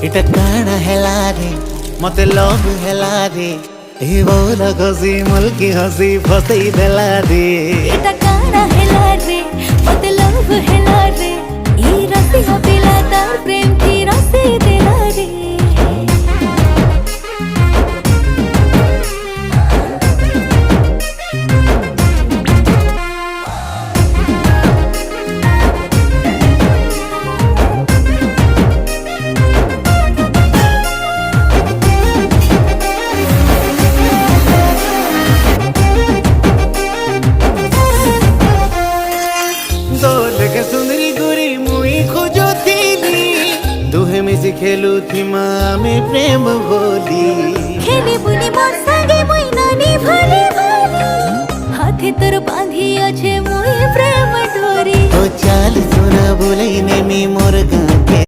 इटा काना हेला रे मते लव हेला रे ए बोल घसी मुल्की हसी फसई देला रे इटा काना हेला रे मते लव हेला रे ई रसिया पिला तार प्रेम की रसी देला रे सुंदरी गुरी मुई खोजो थीली दुहे मिसी खेलू थी माँ में प्रेम भोली खेली बुनी मोर संगे मुई नानी भले भले हाथे तोर बांधी अच्छे मुई प्रेम डोरी ओ चाल सुना बोले ने मी मोर गान